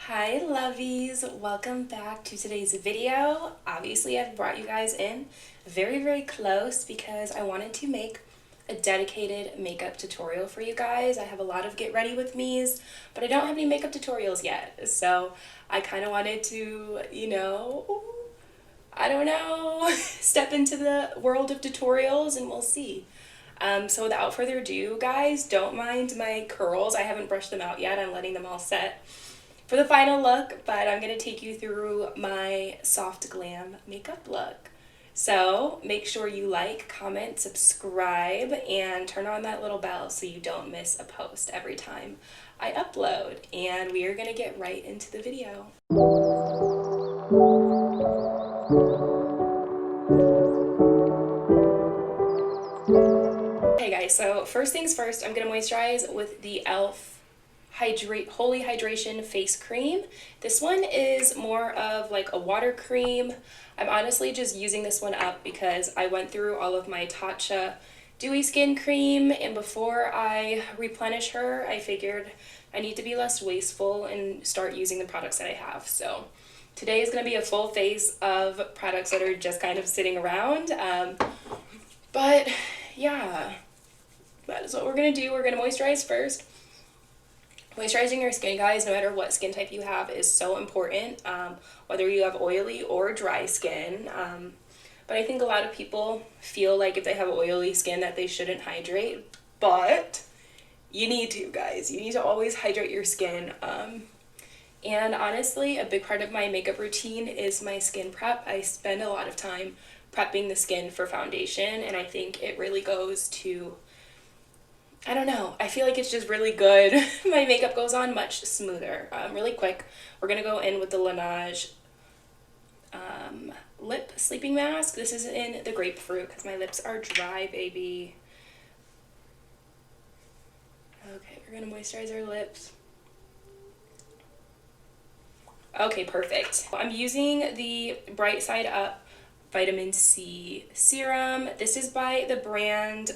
Hi lovies, welcome back to today's video. Obviously I've brought you guys in very close because I wanted to make a dedicated makeup tutorial for you guys. I have a lot of get ready with me's, but I don't have any makeup tutorials yet. So I kind of wanted to, I don't know, step into the world of tutorials and we'll see. So without further ado, guys, don't mind my curls. I haven't brushed them out yet. I'm letting them all set for the final look, but I'm going to take you through my soft glam makeup look. So make sure you like, comment, subscribe, and turn on that little bell so you don't miss a post every time I upload. And we are going to get right into the video. Okay guys, so first things first, I'm going to moisturize with the e.l.f. Holy Hydration Face Cream. This one is more of like a water cream. I'm honestly just using this one up because I went through all of my Tatcha Dewy Skin Cream, and before I replenish her, I figured I need to be less wasteful and start using the products that I have. So today is going to be a full face of products that are just kind of sitting around. But yeah, that is what we're going to do. We're going to moisturize first. Moisturizing your skin, guys, no matter what skin type you have, is so important, whether you have oily or dry skin. But I think a lot of people feel like if they have oily skin that they shouldn't hydrate, but you need to, guys. You need to always hydrate your skin. And honestly, a big part of my makeup routine is my skin prep. I spend a lot of time prepping the skin for foundation, and I think it really goes to, I don't know, I feel like it's just really good. My makeup goes on much smoother. Really quick, we're going to go in with the Laneige lip sleeping mask. This is in the grapefruit because my lips are dry, baby. Okay, we're going to moisturize our lips. Okay, perfect. I'm using the Bright Side Up Vitamin C Serum. This is by the brand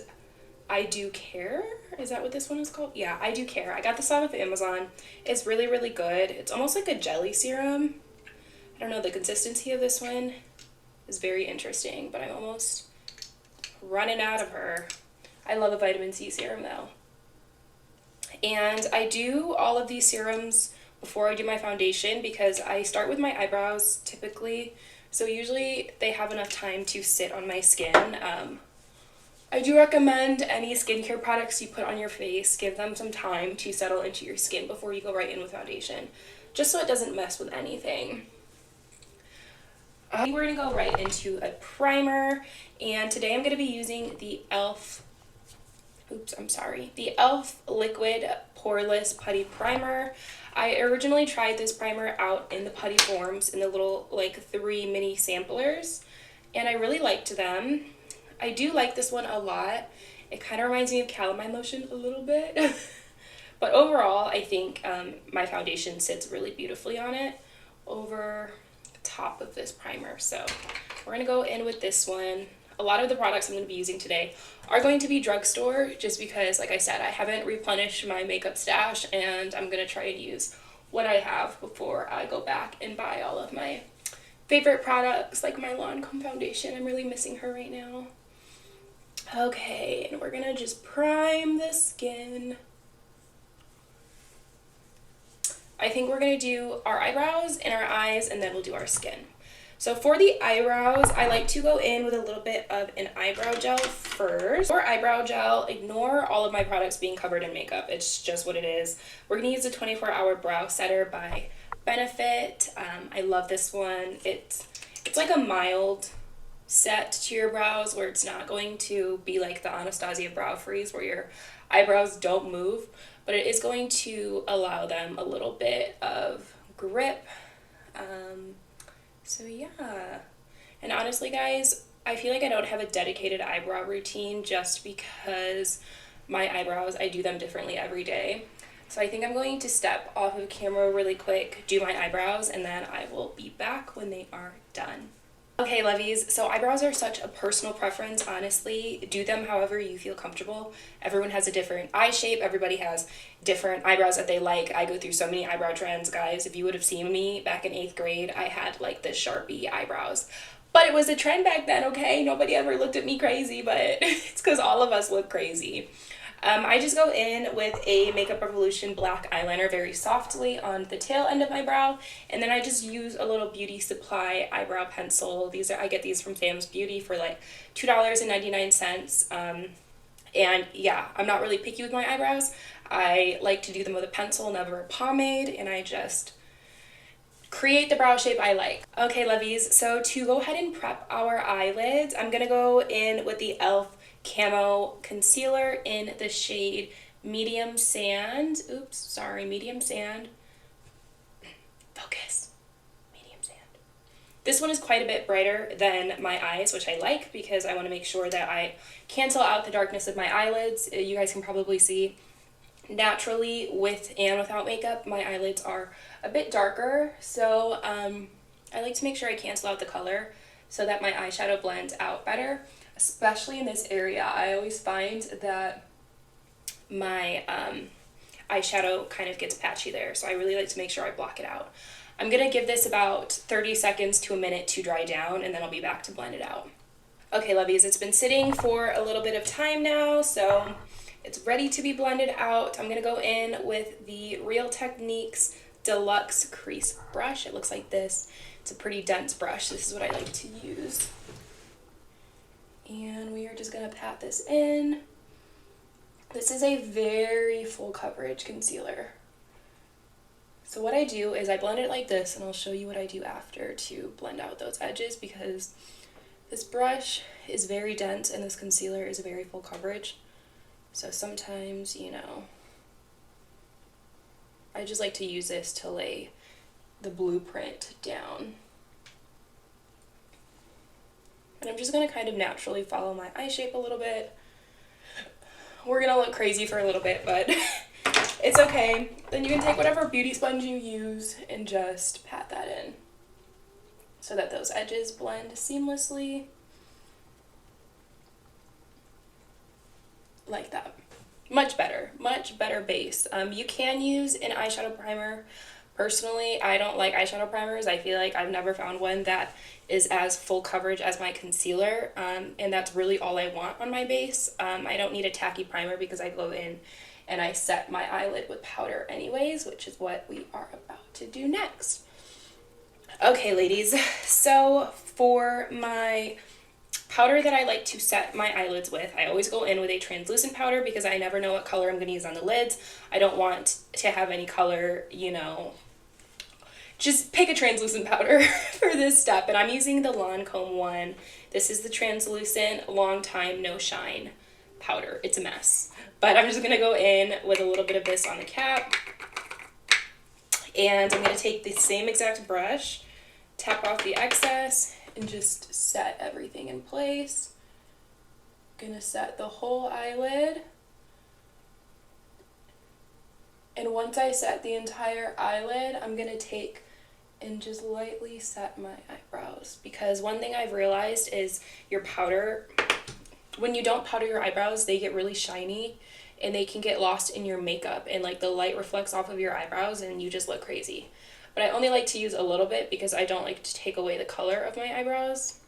I Do Care. Is that what this one is called? Yeah, I Do Care. I got this off of Amazon. It's really good. It's almost like a jelly serum. I don't know, the consistency of this one is very interesting, but I'm almost running out of her. I love a vitamin C serum though. And I do all of these serums before I do my foundation because I start with my eyebrows typically. So usually they have enough time to sit on my skin. I do recommend any skincare products you put on your face, give them some time to settle into your skin before you go right in with foundation, just so it doesn't mess with anything. We're going to go right into a primer, and today I'm going to be using the e.l.f. the e.l.f. Liquid Poreless Putty Primer. I originally tried this primer out in the putty forms in the little like 3 mini samplers, and I really liked them. I do like this one a lot. It kind of reminds me of calamine lotion a little bit. But overall, I think my foundation sits really beautifully on it over the top of this primer. So we're going to go in with this one. A lot of the products I'm going to be using today are going to be drugstore just because, like I said, I haven't replenished my makeup stash, and I'm going to try and use what I have before I go back and buy all of my favorite products like my Lancome foundation. I'm really missing her right now. Okay, and we're gonna just prime the skin. I think we're gonna do our eyebrows and our eyes, and then we'll do our skin. So for the eyebrows, I like to go in with a little bit of an eyebrow gel first. For eyebrow gel, ignore all of my products being covered in makeup. It's just what it is. We're gonna use the 24-Hour Brow Setter by Benefit. I love this one. It's like a mild set to your brows where it's not going to be like the Anastasia Brow Freeze where your eyebrows don't move, but it is going to allow them a little bit of grip. So yeah, and honestly guys, I feel like I don't have a dedicated eyebrow routine just because my eyebrows, I do them differently every day. So I think I'm going to step off of camera really quick, do my eyebrows, and then I will be back when they are done. Okay, lovies, so eyebrows are such a personal preference, honestly. Do them however you feel comfortable. Everyone has a different eye shape. Everybody has different eyebrows that they like. I go through so many eyebrow trends, guys. If you would have seen me back in 8th grade, I had like the Sharpie eyebrows. But it was a trend back then, okay? Nobody ever looked at me crazy, but it's because all of us look crazy. I just go in with a Makeup Revolution black eyeliner very softly on the tail end of my brow, and then I just use a little beauty supply eyebrow pencil. I get these from Sam's Beauty for like $2.99. And yeah, I'm not really picky with my eyebrows. I like to do them with a pencil, never a pomade, and I just create the brow shape I like. Okay, lovies, so to go ahead and prep our eyelids, I'm gonna go in with the e.l.f. Camo Concealer in the shade Medium Sand. Oops, sorry, Medium Sand. Focus. Medium Sand. This one is quite a bit brighter than my eyes, which I like because I want to make sure that I cancel out the darkness of my eyelids. You guys can probably see naturally with and without makeup, my eyelids are a bit darker, so I like to make sure I cancel out the color so that my eyeshadow blends out better, especially in this area. I always find that my eyeshadow kind of gets patchy there, so I really like to make sure I block it out. I'm gonna give this about 30 seconds to a minute to dry down, and then I'll be back to blend it out. Okay, lovies, it's been sitting for a little bit of time now, so it's ready to be blended out. I'm gonna go in with the Real Techniques Deluxe Crease Brush. It looks like this. It's a pretty dense brush. This is what I like to use. And we are just gonna pat this in. This is a very full coverage concealer. So what I do is I blend it like this, and I'll show you what I do after to blend out those edges, because this brush is very dense and this concealer is a very full coverage. So sometimes, you know, I just like to use this to lay the blueprint down. And I'm just going to kind of naturally follow my eye shape a little bit. We're going to look crazy for a little bit, but it's okay. Then you can take whatever beauty sponge you use and just pat that in so that those edges blend seamlessly. Like that. Much better base. You can use an eyeshadow primer. Personally, I don't like eyeshadow primers. I feel like I've never found one that is as full coverage as my concealer, and that's really all I want on my base. I don't need a tacky primer because I go in and I set my eyelid with powder anyways, which is what we are about to do next. Okay, ladies, so for my powder that I like to set my eyelids with, I always go in with a translucent powder because I never know what color I'm going to use on the lids. I don't want to have any color, you know, just pick a translucent powder for this step. And I'm using the Lancome one. This is the translucent long time no shine powder. It's a mess, but I'm just going to go in with a little bit of this on the cap. And I'm going to take the same exact brush, tap off the excess, and just set everything in place. Gonna set the whole eyelid. And once I set the entire eyelid, I'm gonna take and just lightly set my eyebrows. Because one thing I've realized is your powder, when you don't powder your eyebrows, they get really shiny and they can get lost in your makeup, and like the light reflects off of your eyebrows and you just look crazy. But I only like to use a little bit because I don't like to take away the color of my eyebrows.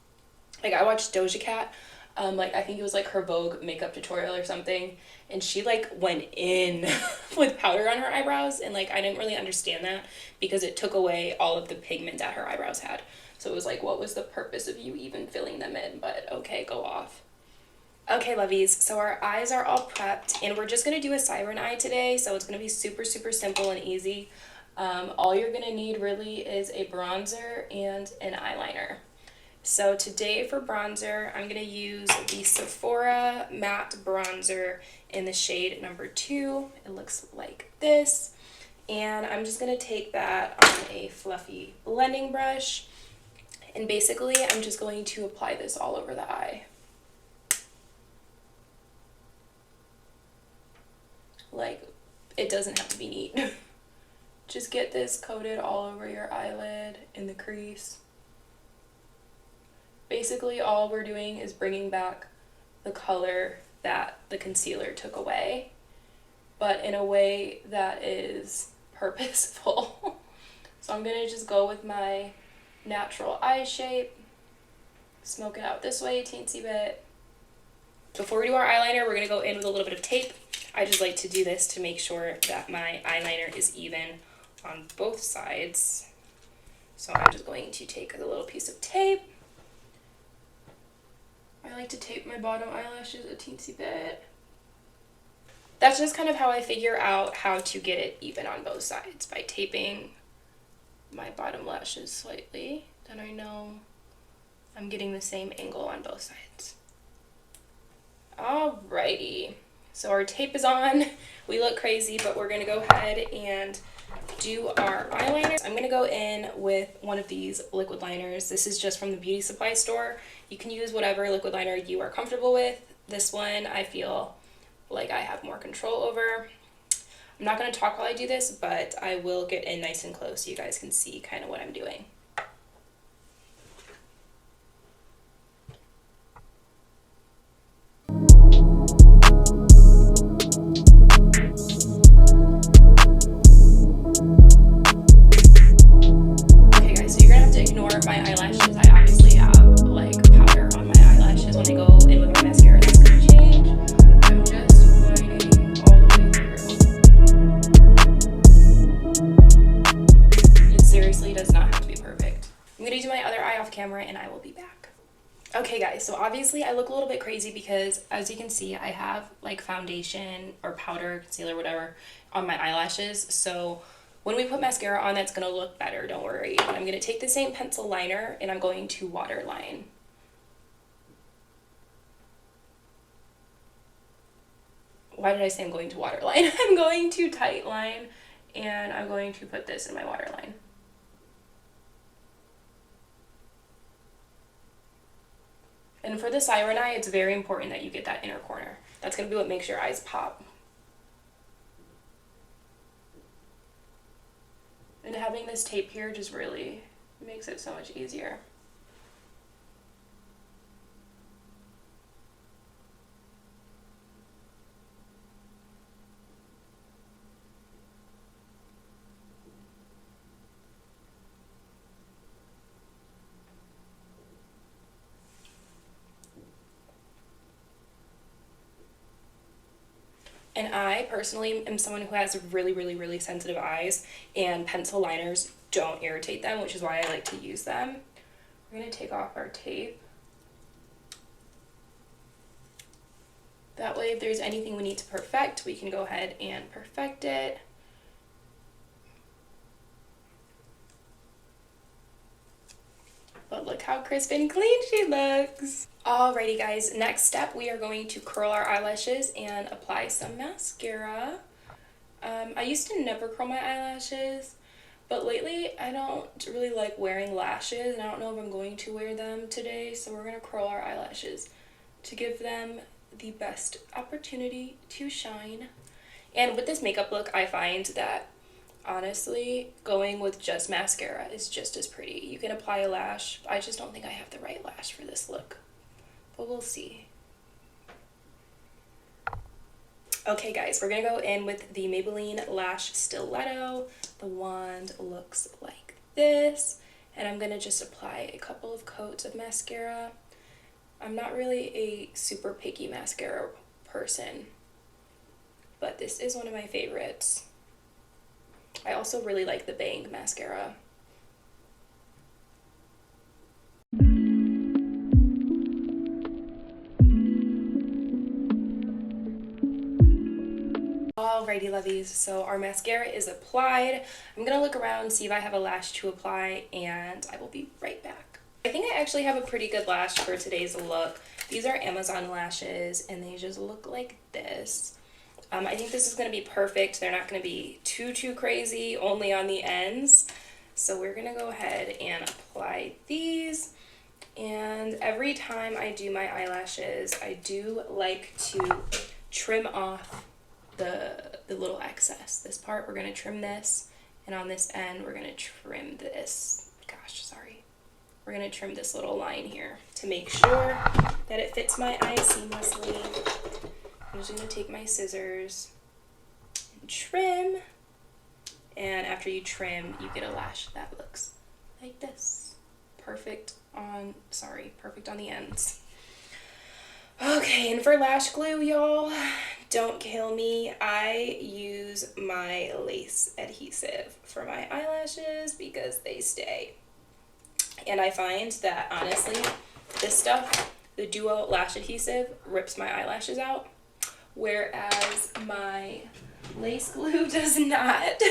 Like I watched Doja Cat, like I think it was like her Vogue makeup tutorial or something, and she like went in with powder on her eyebrows, and like I didn't really understand that because it took away all of the pigment that her eyebrows had. So it was like, what was the purpose of you even filling them in? But okay, go off. Okay, lovies, so our eyes are all prepped, and we're just gonna do a siren eye today, so it's gonna be super simple and easy. All you're gonna need really is a bronzer and an eyeliner. So today for bronzer, I'm gonna use the Sephora matte bronzer in the shade number 2. It looks like this. And I'm just gonna take that on a fluffy blending brush. And basically, I'm just going to apply this all over the eye. Like, it doesn't have to be neat. Just get this coated all over your eyelid in the crease. Basically all we're doing is bringing back the color that the concealer took away, but in a way that is purposeful. So I'm gonna just go with my natural eye shape, smoke it out this way a teensy bit. Before we do our eyeliner, we're gonna go in with a little bit of tape. I just like to do this to make sure that my eyeliner is even on both sides. So I'm just going to take a little piece of tape. I like to tape my bottom eyelashes a teensy bit. That's just kind of how I figure out how to get it even on both sides, by taping my bottom lashes slightly. Then I know I'm getting the same angle on both sides. Alrighty, so our tape is on. We look crazy, but we're gonna go ahead and do our eyeliner. I'm gonna go in with one of these liquid liners. This is just from the beauty supply store. You can use whatever liquid liner you are comfortable with. This one I feel like I have more control over. I'm not gonna talk while I do this, but I will get in nice and close so you guys can see kind of what I'm doing. My eyelashes, I obviously have like powder on my eyelashes. When I go in with my mascara, that's gonna change. I'm just winding all the way through. It seriously does not have to be perfect. I'm gonna do my other eye off camera and I will be back. Okay guys, so obviously I look a little bit crazy because as you can see, I have like foundation or powder, concealer, whatever on my eyelashes. So when we put mascara on, that's going to look better, don't worry. I'm going to take the same pencil liner and I'm going to waterline. Why did I say I'm going to waterline? I'm going to tightline and I'm going to put this in my waterline. And for the siren eye, it's very important that you get that inner corner. That's going to be what makes your eyes pop. And having this tape here just really makes it so much easier. And I personally am someone who has really sensitive eyes, and pencil liners don't irritate them, which is why I like to use them. We're going to take off our tape. That way, if there's anything we need to perfect, we can go ahead and perfect it. But look how crisp and clean she looks. Alrighty guys, next step, we are going to curl our eyelashes and apply some mascara. I used to never curl my eyelashes, but lately I don't really like wearing lashes, and I don't know if I'm going to wear them today, so we're going to curl our eyelashes to give them the best opportunity to shine. And with this makeup look, I find that honestly, going with just mascara is just as pretty. You can apply a lash. I just don't think I have the right lash for this look, but we'll see. Okay guys, we're gonna go in with the Maybelline Lash Stiletto. The wand looks like this, and I'm gonna just apply a couple of coats of mascara. I'm not really a super picky mascara person, but this is one of my favorites. I also really like the Bang mascara. Alrighty lovies, so our mascara is applied. I'm gonna look around, see if I have a lash to apply, and I will be right back. I think I actually have a pretty good lash for today's look. These are Amazon lashes, and they just look like this. I think this is going to be perfect. They're not going to be too crazy, only on the ends. So we're going to go ahead and apply these. And every time I do my eyelashes, I do like to trim off the little excess. This part, we're going to trim this. And on this end, we're going to trim this. Gosh, sorry. we're gonna trim this little line here to make sure that it fits my eye seamlessly. I'm just gonna take my scissors and trim. And after you trim, you get a lash that looks like this. Perfect on the ends. Okay, and for lash glue, y'all, don't kill me. I use my lace adhesive for my eyelashes because they stay. And I find that, honestly, this stuff, the Duo Lash Adhesive, rips my eyelashes out, whereas my lace glue does not.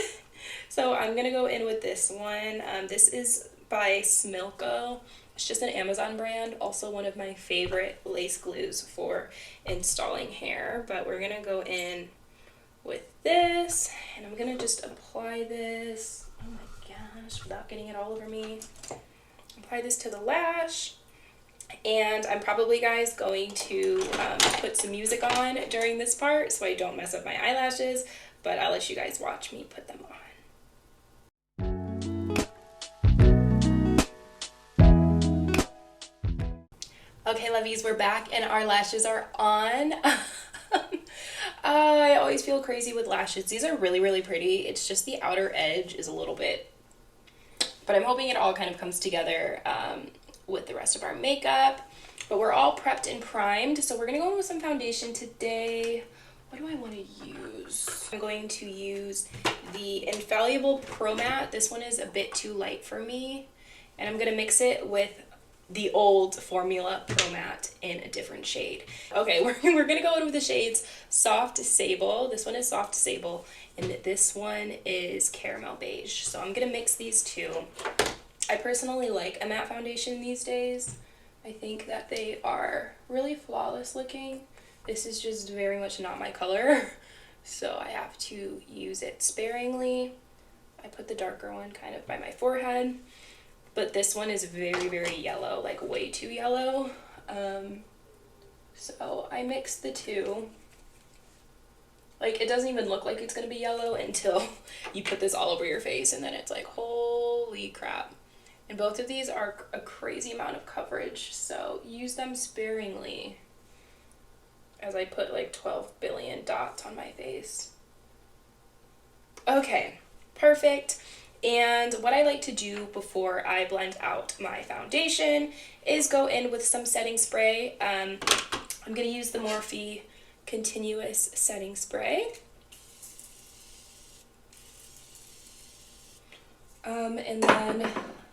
So I'm going to go in with this one. This is by Smilko. It's just an Amazon brand, also one of my favorite lace glues for installing hair. But we're going to go in with this, and I'm going to just apply this, oh my gosh, without getting it all over me. Apply this to the lash, and I'm probably, guys, going to put some music on during this part so I don't mess up my eyelashes, but I'll let you guys watch me put them on. Okay, lovies, we're back and our lashes are on. I always feel crazy with lashes. These are really, really pretty. It's just the outer edge is a little bit, but I'm hoping it all kind of comes together with the rest of our makeup. But we're all prepped and primed, so we're gonna go in with some foundation today. What do I want to use? I'm going to use the Infallible Pro Matte. This one is a bit too light for me, and I'm gonna mix it with the old Formula Pro Matte in a different shade. Okay, we're gonna go in with the shades Soft Sable. This one is Soft Sable, and this one is Caramel Beige. So I'm gonna mix these two. I personally like a matte foundation these days. I think that they are really flawless looking. This is just very much not my color, so I have to use it sparingly. I put the darker one kind of by my forehead. But this one is very, very yellow, like way too yellow. So I mixed the two. Like, it doesn't even look like it's gonna be yellow until you put this all over your face, and then it's like, holy crap. And both of these are a crazy amount of coverage, so use them sparingly as I put like 12 billion dots on my face. Okay, perfect. And what I like to do before I blend out my foundation is go in with some setting spray. I'm going to use the Morphe Continuous Setting Spray. And then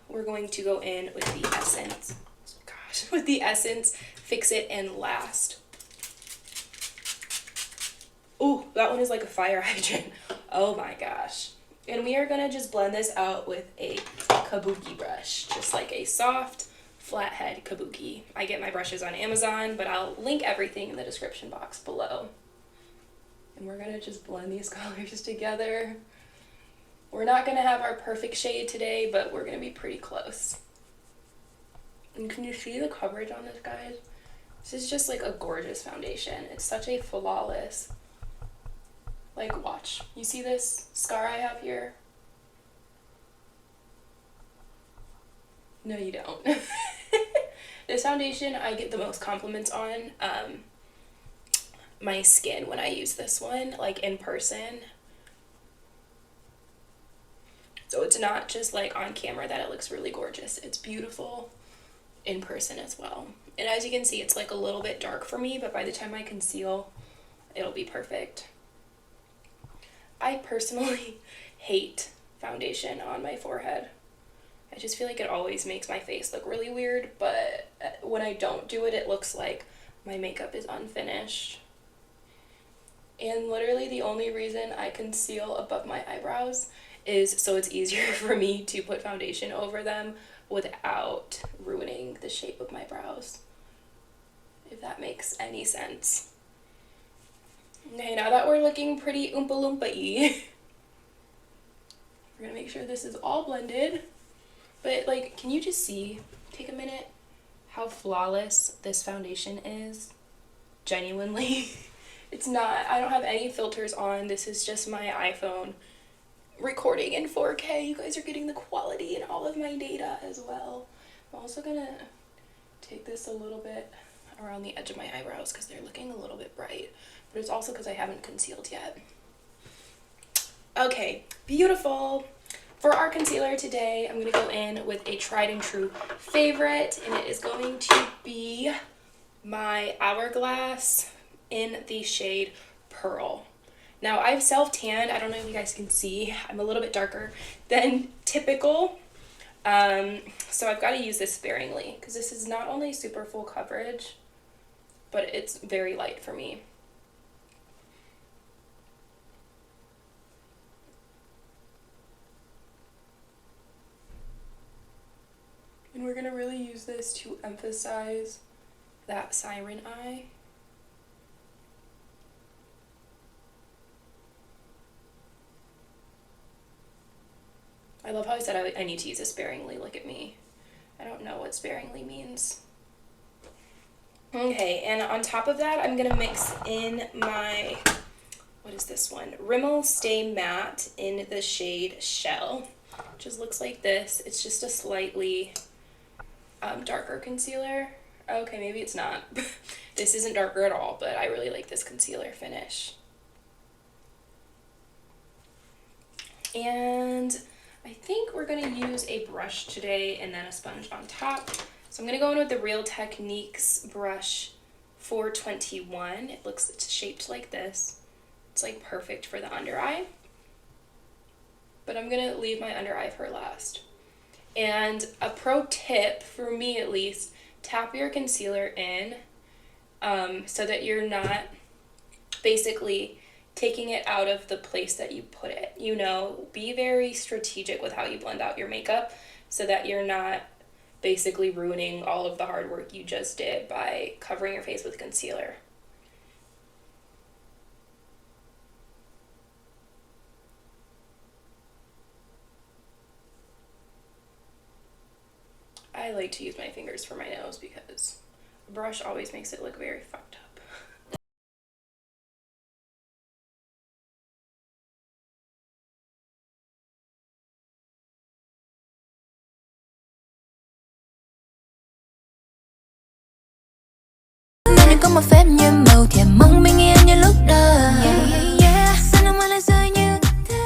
we're going to go in with the Essence. Gosh, with the Essence Fix It and Last. Ooh, that one is like a fire hydrant. Oh my gosh. And we are gonna just blend this out with a kabuki brush, just like a soft, flathead kabuki. I get my brushes on Amazon, but I'll link everything in the description box below. And we're gonna just blend these colors together. We're not gonna have our perfect shade today, but we're gonna be pretty close. And can you see the coverage on this, guys? This is just like a gorgeous foundation. It's such a flawless, like, watch. You see this scar I have here? No, you don't. This foundation I get the most compliments on. My skin when I use this one, like in person. So it's not just like on camera that it looks really gorgeous. It's beautiful in person as well. And as you can see, it's like a little bit dark for me, but by the time I conceal, it'll be perfect. I personally hate foundation on my forehead. I just feel like it always makes my face look really weird, but when I don't do it, it looks like my makeup is unfinished. And literally the only reason I conceal above my eyebrows is so it's easier for me to put foundation over them without ruining the shape of my brows, if that makes any sense. Okay, now that we're looking pretty Oompa Loompa-y, we're gonna make sure this is all blended. But like, can you just see, take a minute, how flawless this foundation is? Genuinely. It's not, I don't have any filters on. This is just my iPhone recording in 4K. You guys are getting the quality in all of my data as well. I'm also gonna take this a little bit around the edge of my eyebrows because they're looking a little bit bright, but it's also because I haven't concealed yet. Okay, beautiful. For our concealer today, I'm gonna go in with a tried and true favorite, and it is going to be my Hourglass in the shade Pearl. Now, I've self-tanned. I don't know if you guys can see. I'm a little bit darker than typical. So I've got to use this sparingly because this is not only super full coverage, but it's very light for me. And we're going to really use this to emphasize that siren eye. I love how I said I need to use it sparingly. Look at me. I don't know what sparingly means. Okay, and on top of that, I'm going to mix in my, what is this one? Rimmel Stay Matte in the shade Shell. It just looks like this. It's just a slightly darker concealer. Okay, maybe it's not. This isn't darker at all, but I really like this concealer finish. And I think we're going to use a brush today and then a sponge on top. So I'm going to go in with the Real Techniques brush 421. It's shaped like this. It's like perfect for the under eye. But I'm going to leave my under eye for last. And a pro tip, for me at least, tap your concealer in so that you're not basically taking it out of the place that you put it. You know, be very strategic with how you blend out your makeup so that you're not basically ruining all of the hard work you just did by covering your face with concealer. I like to use my fingers for my nose because a brush always makes it look very fucked up. Có một phép như màu thèm mong bình yên như lúc đầu. Sao nước mắt lại rơi như thế?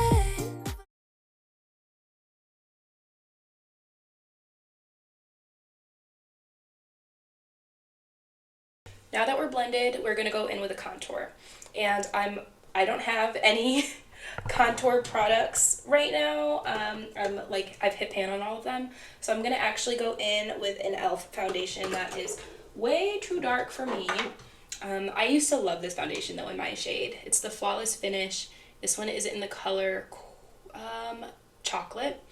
Now that we're blended, we're gonna go in with a contour. And I don't have any contour products right now. I've hit pan on all of them. So I'm gonna actually go in with an e.l.f. foundation that is way too dark for me. I used to love this foundation though in my shade. It's the Flawless Finish. This one is in the color Chocolate,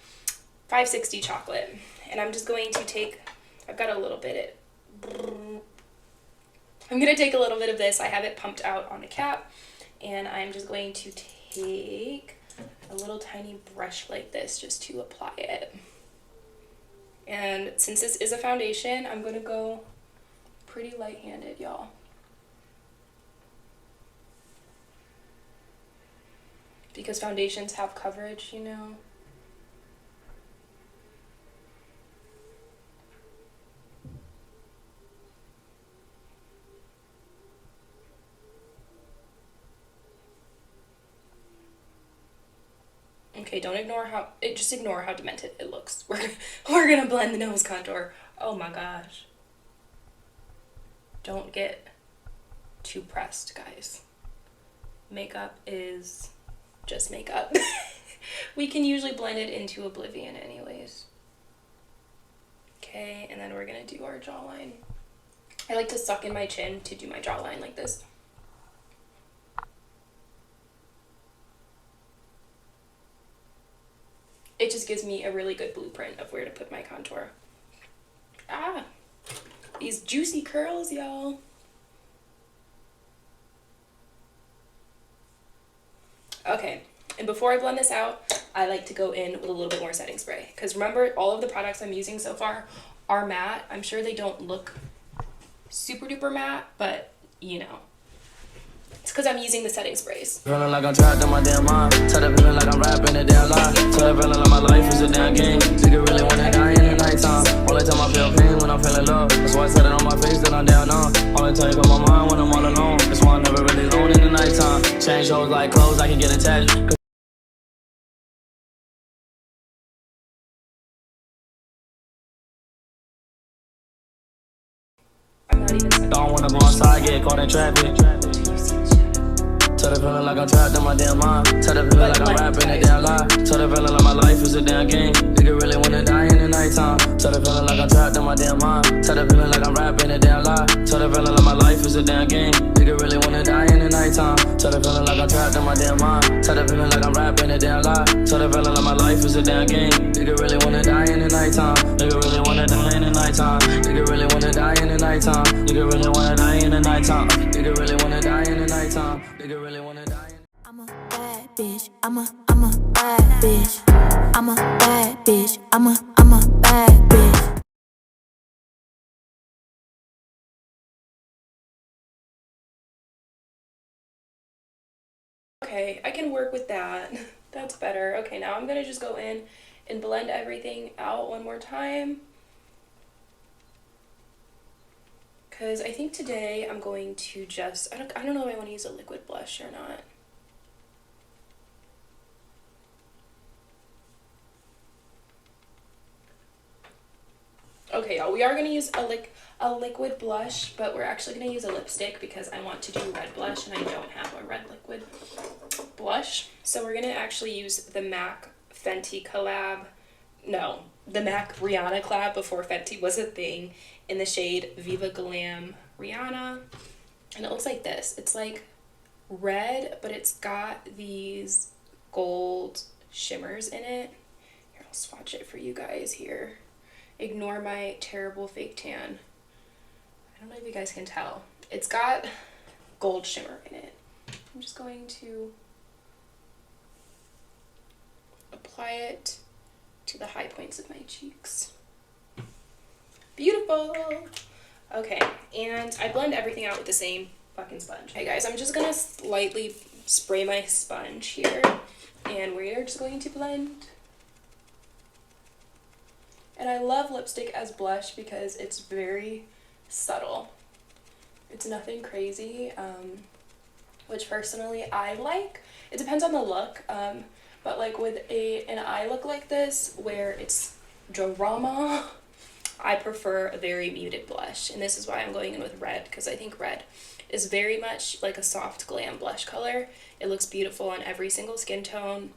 560 Chocolate. And I'm just going to take, I've got a little bit, I'm going to take a little bit of this. I have it pumped out on a cap. And I'm just going to take a little tiny brush like this just to apply it. And since this is a foundation, I'm going to go pretty light-handed, y'all. Because foundations have coverage, you know. Okay, don't ignore just ignore how demented it looks. We're gonna blend the nose contour. Oh my gosh. Don't get too pressed, guys. Makeup is just makeup. We can usually blend it into oblivion anyways. Okay, and then we're gonna do our jawline. I like to suck in my chin to do my jawline like this. It just gives me a really good blueprint of where to put my contour. Ah, these juicy curls, y'all. Okay, and before I blend this out, I like to go in with a little bit more setting spray. Because remember, all of the products I'm using so far are matte. I'm sure they don't look super duper matte, but you know. It's because I'm using the setting sprays. Feeling like I'm trapped in my damn mind. Tired of feeling like I'm rapping a damn lie. Tired of feeling like my life is a damn game. Nigga really wanna die in the nighttime. All the time I feel pain when I'm feeling love. That's why I said it on my face that I'm down on. Only time you on my mind when I'm all alone. That's why I'm never really alone in the nighttime. Change hoes like clothes, I can get attached. I'm not even saying. Don't wanna go outside, get caught in traffic. Tell the feeling like I'm trapped in my damn mind. Tell the feeling like I'm rapping a damn lie. Tell the feeling like my life is a damn game. Nigga really wanna die in the nighttime. Tell the feeling like I'm trapped in my damn mind. Tell the feeling like I'm rapping a damn lie. Tell the feeling like my life is a damn game. Nigga really wanna die in the nighttime. Tell the feeling like I'm trapped in my damn mind. Tell the feeling like I'm rapping a damn lie. Tell the feeling like my life is a damn game. Nigga really wanna die in the nighttime. Nigga really wanna die in the nighttime. Nigga really wanna die in the nighttime. Nigga really wanna die in the nighttime. Nigga really wanna die in the nighttime. Nigga really wanna die. I'm a bad bitch. I'm a bad bitch. I'm a bad bitch. I'm a bad bitch. Okay, I can work with that. That's better. Okay, now I'm gonna just go in and blend everything out one more time. Because I think today I'm going to just, I don't know if I want to use a liquid blush or not. Okay, y'all, we are going to use a liquid blush, but we're actually going to use a lipstick because I want to do red blush and I don't have a red liquid blush. So we're going to actually use the MAC Fenty collab. No, the MAC Rihanna collab before Fenty was a thing, in the shade Viva Glam Rihanna. And it looks like this. It's like red, but it's got these gold shimmers in it. Here, I'll swatch it for you guys here. Ignore my terrible fake tan. I don't know if you guys can tell. It's got gold shimmer in it. I'm just going to apply it to the high points of my cheeks. Beautiful. Okay, and I blend everything out with the same fucking sponge. Hey guys, I'm just gonna slightly spray my sponge here, and we're just going to blend. And I love lipstick as blush because it's very subtle. It's nothing crazy, which personally I like. It depends on the look, but like with an eye look like this where it's drama, I prefer a very muted blush. And this is why I'm going in with red, because I think red is very much like a soft glam blush color. It looks beautiful on every single skin tone.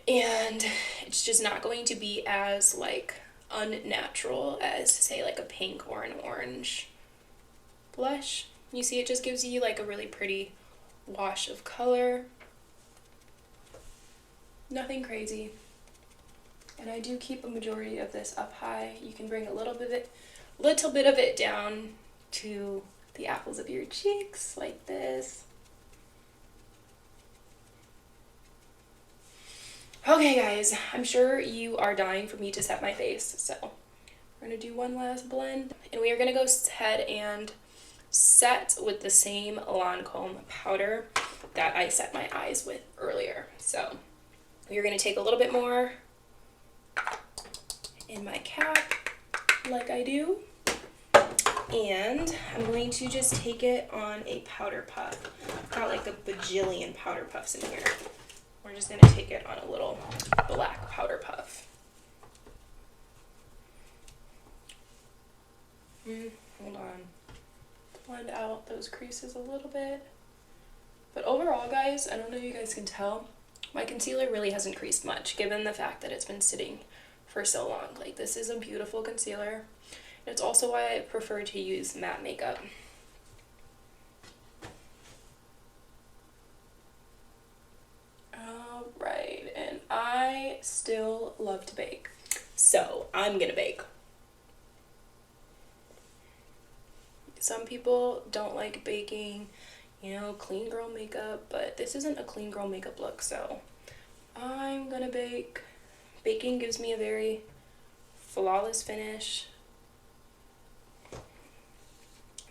And it's just not going to be as like unnatural as say like a pink or an orange blush. You see, it just gives you like a really pretty wash of color. Nothing crazy. And I do keep a majority of this up high. You can bring a little bit of it down to the apples of your cheeks like this. Okay guys, I'm sure you are dying for me to set my face, so we're gonna do one last blend, and we are gonna go ahead and set with the same Lancome powder that I set my eyes with earlier. So we're gonna take a little bit more in my cap, like I do, and I'm going to just take it on a powder puff. I've got like a bajillion powder puffs in here. We're just going to take it on a little black powder puff. Hold on. Blend out those creases a little bit. But overall, guys, I don't know if you guys can tell, my concealer really hasn't creased much, given the fact that it's been sitting for so long. Like, this is a beautiful concealer. And it's also why I prefer to use matte makeup. Alright, and I still love to bake. So, I'm gonna bake. Some people don't like baking, you know, clean girl makeup, but this isn't a clean girl makeup look, so I'm gonna bake. Baking gives me a very flawless finish.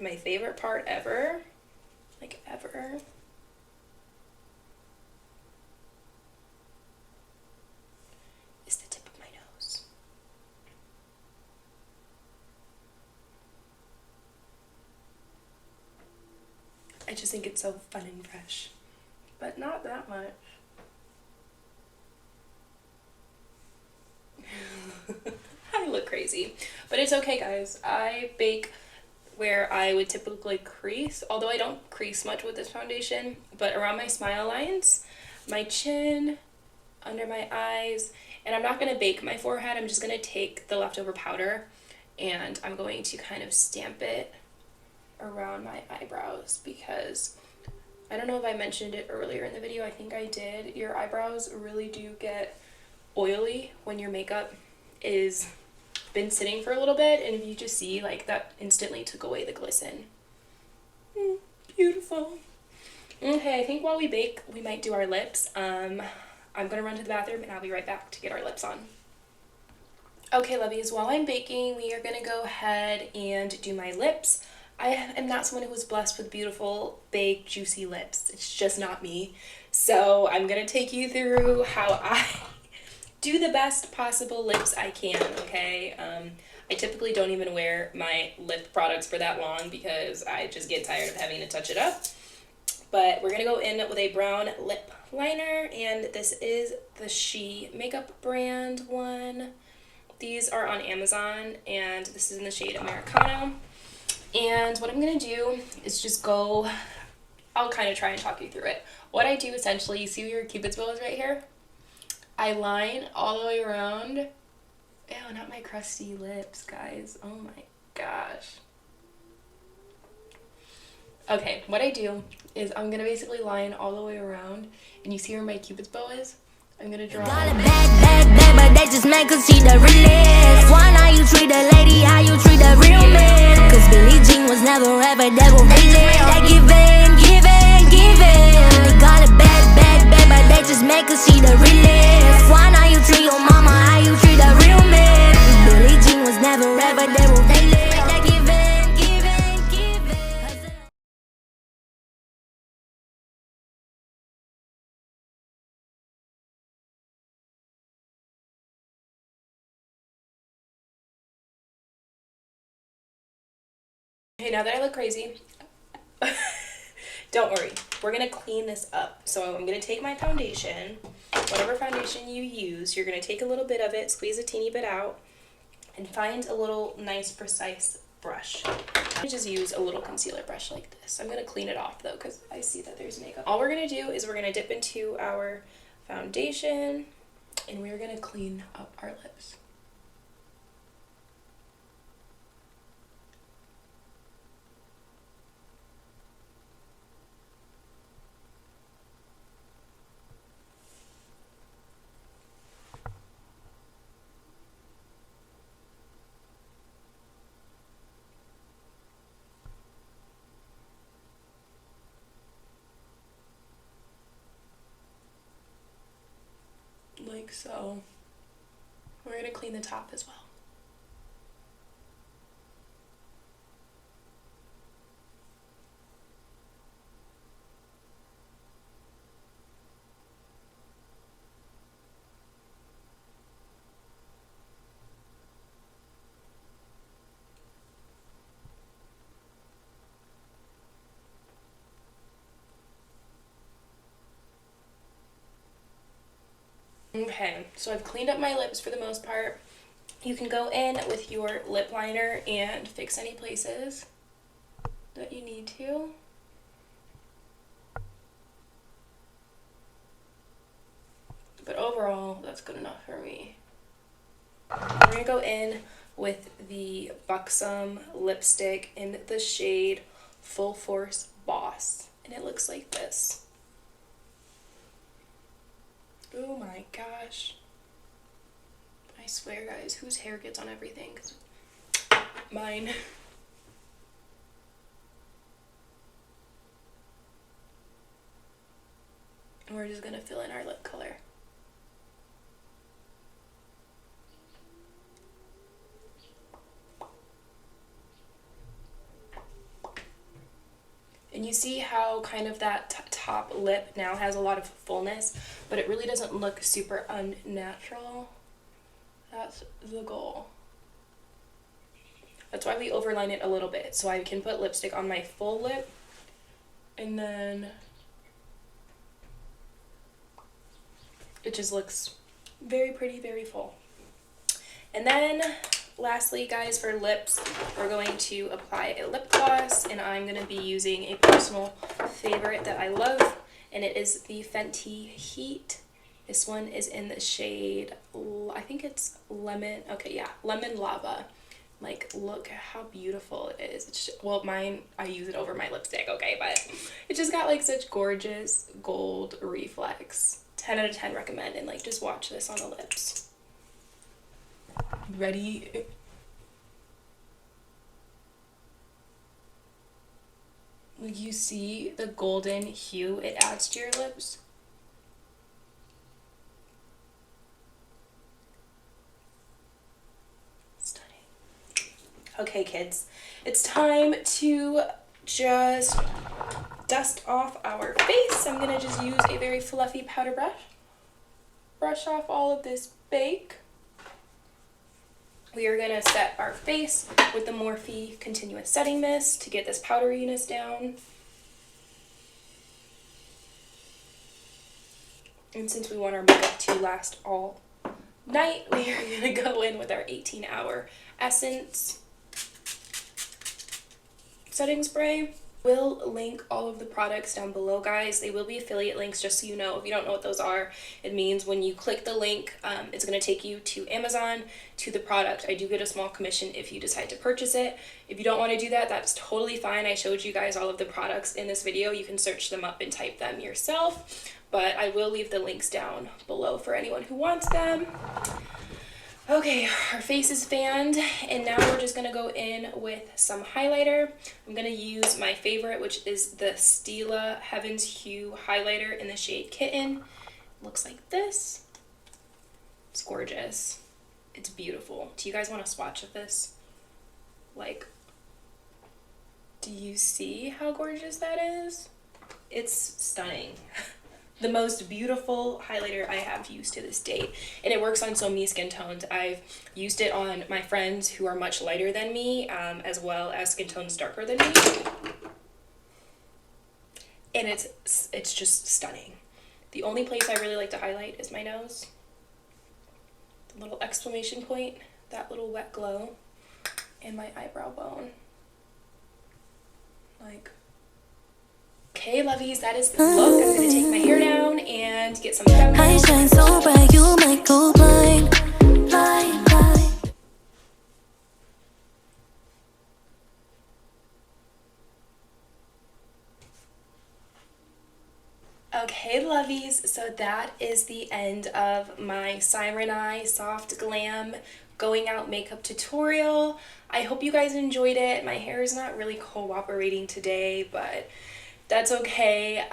My favorite part ever, like ever, is the tip of my nose. just think it's so fun and fresh. But not that much. I look crazy. But it's okay, guys. I bake where I would typically crease, although I don't crease much with this foundation, but around my smile lines, my chin, under my eyes, and I'm not going to bake my forehead. I'm just going to take the leftover powder and I'm going to kind of stamp it around my eyebrows, because I don't know if I mentioned it earlier in the video. I think I did. Your eyebrows really do get oily when your makeup is been sitting for a little bit, and if you just see, like, that instantly took away the glisten. Beautiful. Okay, I think while we bake, we might do our lips. I'm gonna run to the bathroom and I'll be right back to get our lips on. Okay, lovies, while I'm baking, we are gonna go ahead and do my lips. I am not someone who was blessed with beautiful, big, juicy lips. It's just not me. So I'm gonna take you through how I do the best possible lips I can, okay? I typically don't even wear my lip products for that long because I just get tired of having to touch it up. But we're gonna go in with a brown lip liner, and this is the She makeup brand one. These are on Amazon, and this is in the shade Americano. And what I'm gonna do is just go, I'll kind of try and talk you through it. What I do essentially, you see your Cupid's bow is right here? I line all the way around. Ew, not my crusty lips, guys. Oh my gosh. Okay, what I do is I'm gonna basically line all the way around, and you see where my Cupid's bow is? I'm gonna draw. Got it back, but they just make her see the realest. Why now you treat a lady how you treat a real man? Cause Billie Jean was never ever devil real. They give in. They got it back, but they just make her see the realest. Why now you treat your mama how you treat a real man? Cause Billie Jean was never ever devil real. They give in. Okay, now that I look crazy, don't worry, we're gonna clean this up. So I'm gonna take my foundation, whatever foundation you use, you're gonna take a little bit of it, squeeze a teeny bit out, and find a little nice precise brush. I just use a little concealer brush like this. I'm gonna clean it off though, because I see that there's makeup. All we're gonna do is we're gonna dip into our foundation, and we're gonna clean up our lips. Like so. We're gonna clean the top as well. Okay, so I've cleaned up my lips for the most part. You can go in with your lip liner and fix any places that you need to. But overall, that's good enough for me. We're gonna go in with the Buxom lipstick in the shade Full Force Boss, and it looks like this. Oh my gosh. I swear, guys, whose hair gets on everything? 'Cause mine. And we're just gonna fill in our lip color. And you see how kind of that top lip now has a lot of fullness, but it really doesn't look super unnatural. That's the goal. That's why we overline it a little bit, so I can put lipstick on my full lip And then it just looks very pretty, very full. And then lastly, guys, for lips, we're going to apply a lip gloss, and I'm going to be using a personal favorite that I love, and it is the Fenty Heat. This one is in the shade, I think it's lemon, okay, yeah, lemon lava. Like, look how beautiful it is. It's just, well, mine, I use it over my lipstick, okay, but it just got like such gorgeous gold reflex. 10 out of 10 recommend, and like just watch this on the lips. Ready? You see the golden hue it adds to your lips? Stunning. Okay, kids, it's time to just dust off our face. I'm gonna just use a very fluffy powder brush off all of this bake. We are gonna set our face with the Morphe Continuous Setting Mist to get this powderiness down. And since we want our makeup to last all night, we are gonna go in with our 18-hour Essence setting spray. Will link all of the products down below, guys. They will be affiliate links, just so you know. If you don't know what those are, it means when you click the link, it's going to take you to Amazon, to the product. I do get a small commission if you decide to purchase it. If you don't want to do that, that's totally fine. I showed you guys all of the products in this video. You can search them up and type them yourself, but I will leave the links down below for anyone who wants them. Okay, our face is fanned, and now we're just gonna go in with some highlighter. I'm gonna use my favorite, which is the Stila Heaven's Hue highlighter in the shade Kitten. Looks like this. It's gorgeous. It's beautiful. Do you guys want a swatch of this? Like, do you see how gorgeous that is? It's stunning. The most beautiful highlighter I have used to this date, and it works on so many skin tones. I've used it on my friends who are much lighter than me, as well as skin tones darker than me, and it's just stunning. The only place I really like to highlight is my nose. The little exclamation point, that little wet glow, and my eyebrow bone. Like, okay, lovies, that is the look. I'm gonna take my hair down and get some I shine so bright, you might go blind, blind, blind. Okay, lovies, so that is the end of my Siren Eye Soft Glam going out makeup tutorial. I hope you guys enjoyed it. My hair is not really cooperating today, but that's okay.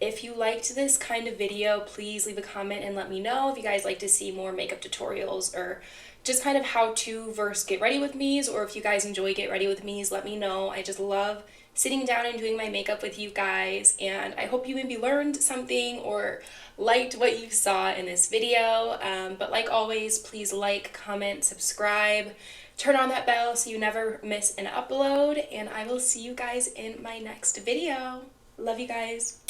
If you liked this kind of video, please leave a comment and let me know if you guys like to see more makeup tutorials or just kind of how to versus get ready with me's, or if you guys enjoy get ready with me's, let me know. I just love sitting down and doing my makeup with you guys, and I hope you maybe learned something or liked what you saw in this video. But like always, please like, comment, subscribe, turn on that bell so you never miss an upload, and I will see you guys in my next video. Love you guys.